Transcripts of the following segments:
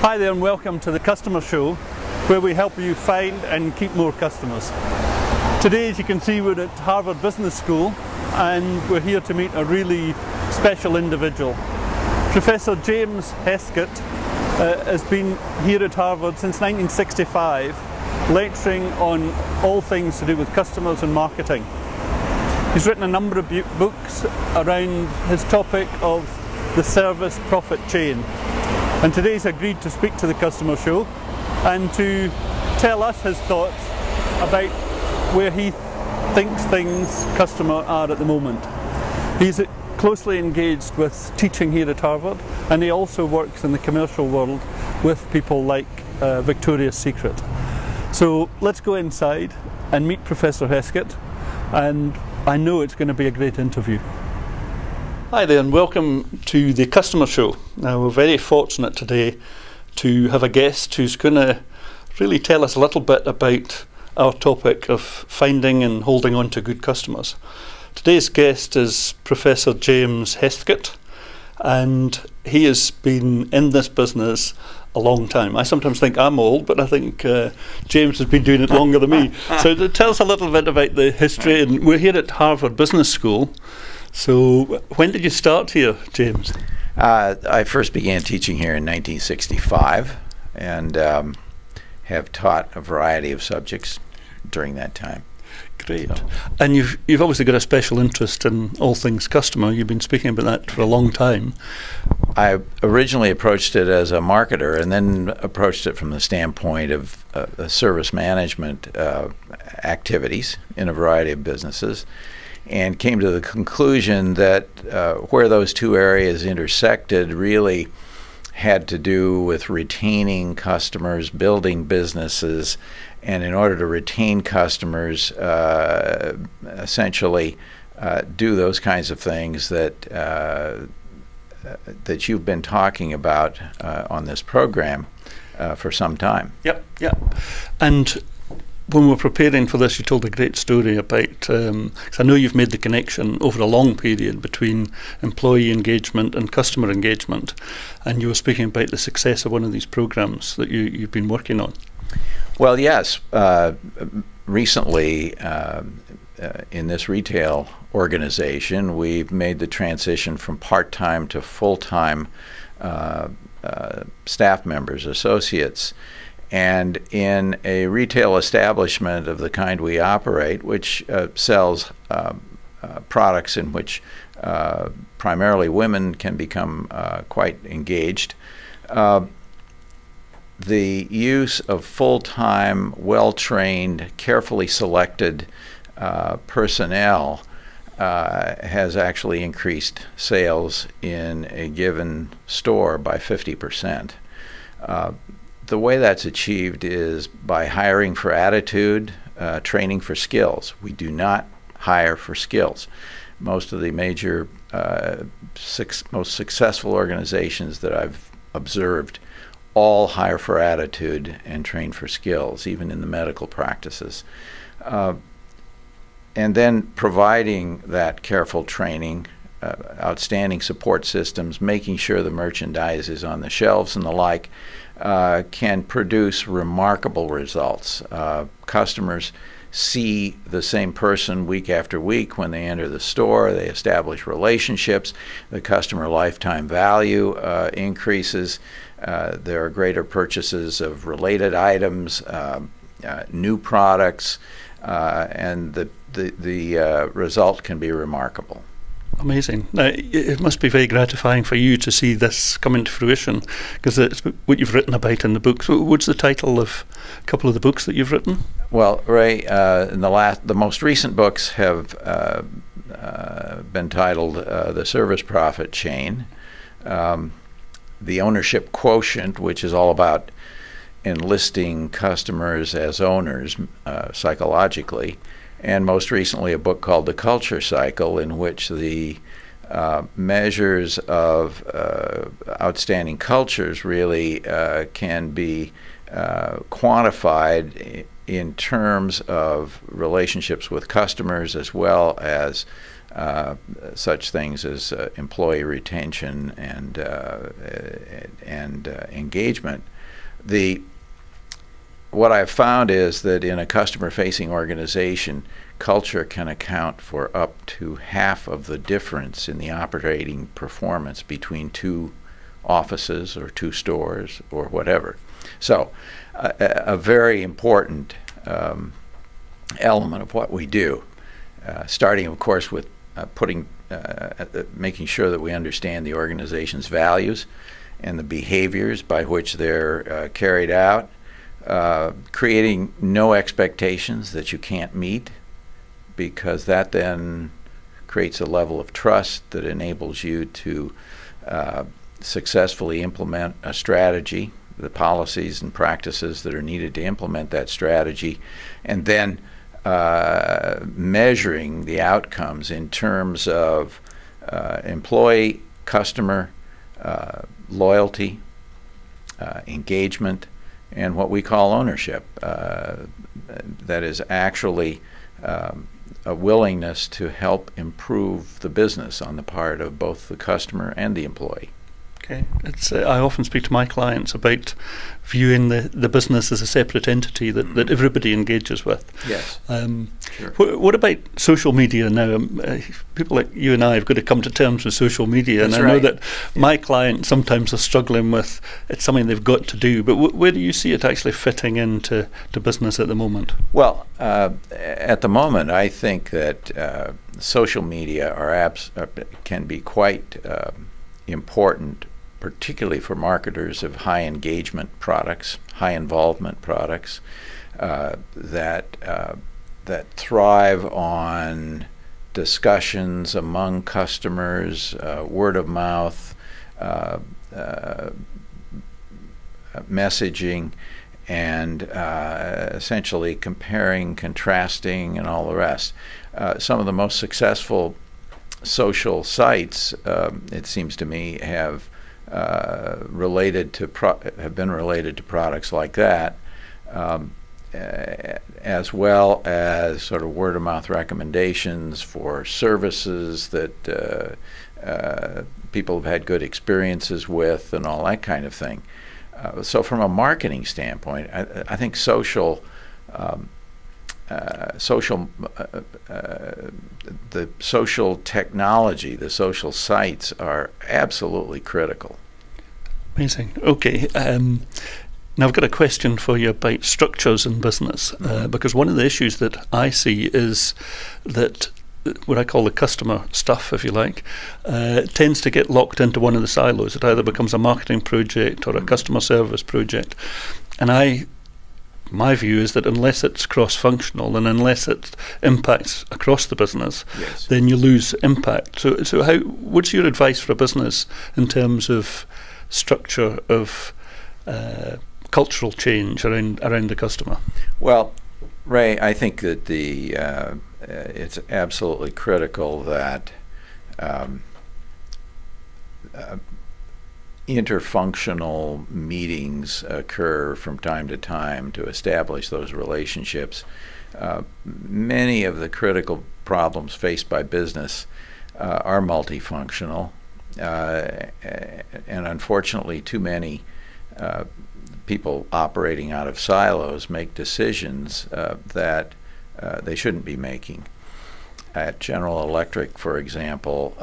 Hi there and welcome to the Customer Show, where we help you find and keep more customers. Today, as you can see, we're at Harvard Business School and we're here to meet a really special individual. Professor James Heskett has been here at Harvard since 1965, lecturing on all things to do with customers and marketing. He's written a number of books around his topic of the service profit chain. And today he's agreed to speak to the Customer Show and to tell us his thoughts about where he thinks customer are at the moment. He's closely engaged with teaching here at Harvard, and he also works in the commercial world with people like Victoria's Secret. So let's go inside and meet Professor Heskett, and I know it's going to be a great interview. Hi there and welcome to the Customer Show. Now, we're very fortunate today to have a guest who's going to really tell us a little bit about our topic of finding and holding on to good customers. Today's guest is Professor James Heskett, and he has been in this business a long time. I sometimes think I'm old, but I think James has been doing it longer than me. So tell us a little bit about the history. And we're here at Harvard Business School. So when did you start here, James? I first began teaching here in 1965 and have taught a variety of subjects during that time. Great. So. And you've obviously got a special interest in all things customer. You've been speaking about that for a long time. I originally approached it as a marketer and then approached it from the standpoint of service management activities in a variety of businesses, and came to the conclusion that where those two areas intersected really had to do with retaining customers, building businesses, and in order to retain customers, essentially do those kinds of things that that you've been talking about on this program for some time. Yep. And when we're preparing for this, you told a great story about, because I know you've made the connection over a long period between employee engagement and customer engagement, and you were speaking about the success of one of these programs that you've been working on. Well, yes. Recently, in this retail organization, we've made the transition from part-time to full-time staff members, associates. And in a retail establishment of the kind we operate, which sells products in which primarily women can become quite engaged, the use of full-time, well-trained, carefully selected personnel has actually increased sales in a given store by 50%. The way that's achieved is by hiring for attitude, training for skills. We do not hire for skills. Most of the major, most successful organizations that I've observed all hire for attitude and train for skills, even in the medical practices. And then providing that careful training, outstanding support systems, making sure the merchandise is on the shelves and the like, can produce remarkable results. Customers see the same person week after week when they enter the store. They establish relationships. The customer lifetime value increases. There are greater purchases of related items, new products, and the result can be remarkable. Amazing. Now, it must be very gratifying for you to see this come into fruition, because it's what you've written about in the books. What's the title of a couple of the books that you've written? Well, Ray, the most recent books have been titled The Service Profit Chain, The Ownership Quotient, which is all about enlisting customers as owners psychologically, and most recently a book called The Culture Cycle, in which the measures of outstanding cultures really can be quantified in terms of relationships with customers, as well as such things as employee retention and engagement. what I've found is that in a customer-facing organization, culture can account for up to half of the difference in the operating performance between two offices or two stores or whatever. So a very important element of what we do, starting of course with making sure that we understand the organization's values and the behaviors by which they're carried out, creating no expectations that you can't meet, because that then creates a level of trust that enables you to successfully implement a strategy, the policies and practices that are needed to implement that strategy, and then measuring the outcomes in terms of employee, customer, loyalty, engagement, and what we call ownership. That is actually a willingness to help improve the business on the part of both the customer and the employee. Okay, I often speak to my clients about viewing the business as a separate entity that everybody engages with. Yes. Sure. What about social media now? People like you and I have got to come to terms with social media, and I know that my clients sometimes are struggling with it's something they've got to do. But where do you see it actually fitting into business at the moment? Well, at the moment, I think that social media can be quite important, particularly for marketers of high engagement products, high involvement products that thrive on discussions among customers, word of mouth, messaging, and essentially comparing, contrasting, and all the rest. Some of the most successful social sites, it seems to me, have been related to products like that, as well as sort of word-of-mouth recommendations for services that people have had good experiences with, and all that kind of thing. So from a marketing standpoint, I think the social technology, the social sites are absolutely critical. Amazing. Okay. Now I've got a question for you about structures in business, because one of the issues that I see is that what I call the customer stuff, if you like, tends to get locked into one of the silos. It either becomes a marketing project or a customer service project. And my view is that unless it's cross-functional and unless it impacts across the business, yes, then you lose impact. So what's your advice for a business in terms of structure of cultural change around the customer? Well, Ray, I think that it's absolutely critical that interfunctional meetings occur from time to time to establish those relationships. Many of the critical problems faced by business are multifunctional, and unfortunately too many people operating out of silos make decisions that they shouldn't be making. At General Electric, for example,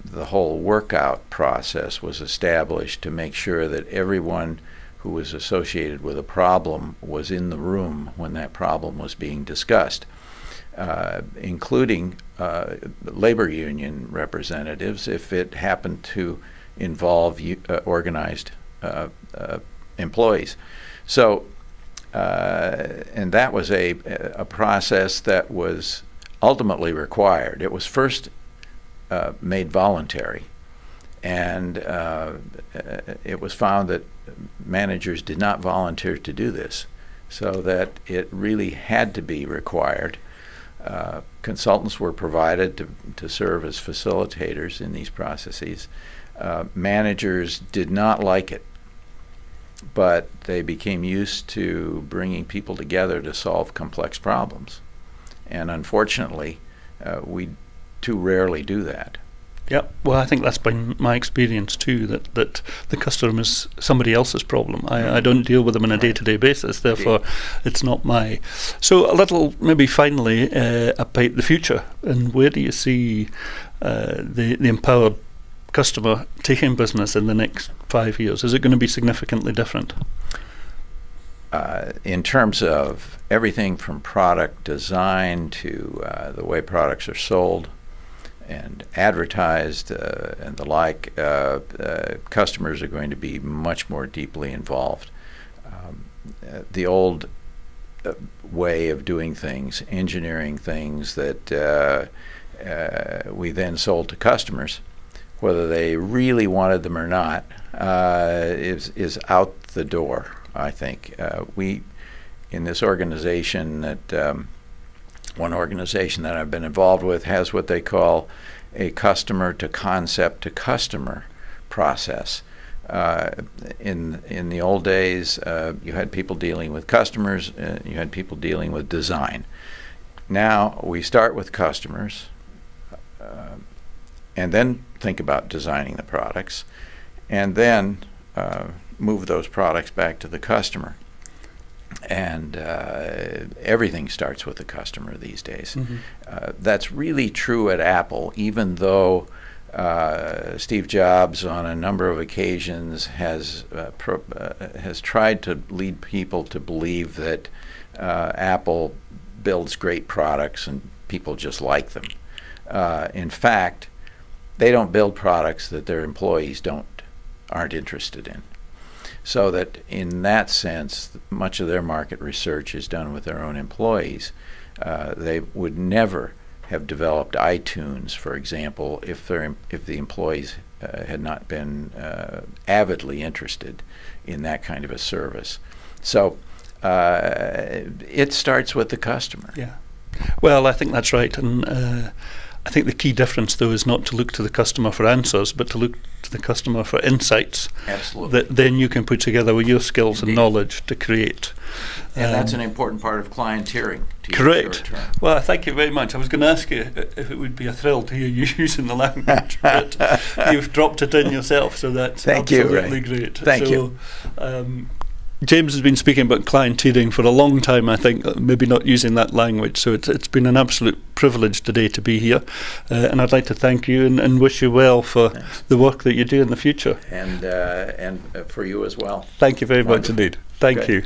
the whole workout process was established to make sure that everyone who was associated with a problem was in the room when that problem was being discussed, including labor union representatives if it happened to involve organized employees. So, and that was a process that was ultimately required. It was first made voluntary, and it was found that managers did not volunteer to do this, so that it really had to be required. Consultants were provided to serve as facilitators in these processes. Managers did not like it, but they became used to bringing people together to solve complex problems. And unfortunately, we too rarely do that. Yeah, well, I think that's been my experience too, that the customer is somebody else's problem. I don't deal with them on a day-to-day basis, therefore it's not my... So a little, maybe finally, about the future, and where do you see the empowered customer taking business in the next 5 years? Is it going to be significantly different? In terms of everything from product design to the way products are sold and advertised and the like, customers are going to be much more deeply involved. The old way of doing things, engineering things that we then sold to customers, whether they really wanted them or not, is out the door, I think. We, in this organization, one organization that I've been involved with has what they call a customer to concept to customer process. In the old days, you had people dealing with customers, you had people dealing with design. Now we start with customers and then think about designing the products, and then move those products back to the customer. And everything starts with the customer these days. That's really true at Apple, even though Steve Jobs on a number of occasions has tried to lead people to believe that Apple builds great products and people just like them. In fact, they don't build products that their employees aren't interested in. So that in that sense, much of their market research is done with their own employees. They would never have developed iTunes, for example, if the employees had not been avidly interested in that kind of a service. So it starts with the customer. Yeah. Well, I think that's right, and I think the key difference, though, is not to look to the customer for answers, but to look to the customer for insights. Absolutely. That then you can put together with your skills and knowledge to create. And that's an important part of clienteering. Correct. Well, thank you very much. I was going to ask you if it would be a thrill to hear you using the language, but you've dropped it in yourself, so that's absolutely great. Thank you. James has been speaking about clienteering for a long time, I think, maybe not using that language, so it's been an absolute privilege today to be here, and I'd like to thank you and wish you well for the work that you do in the future. And for you as well. Thank you very much indeed. Thank you.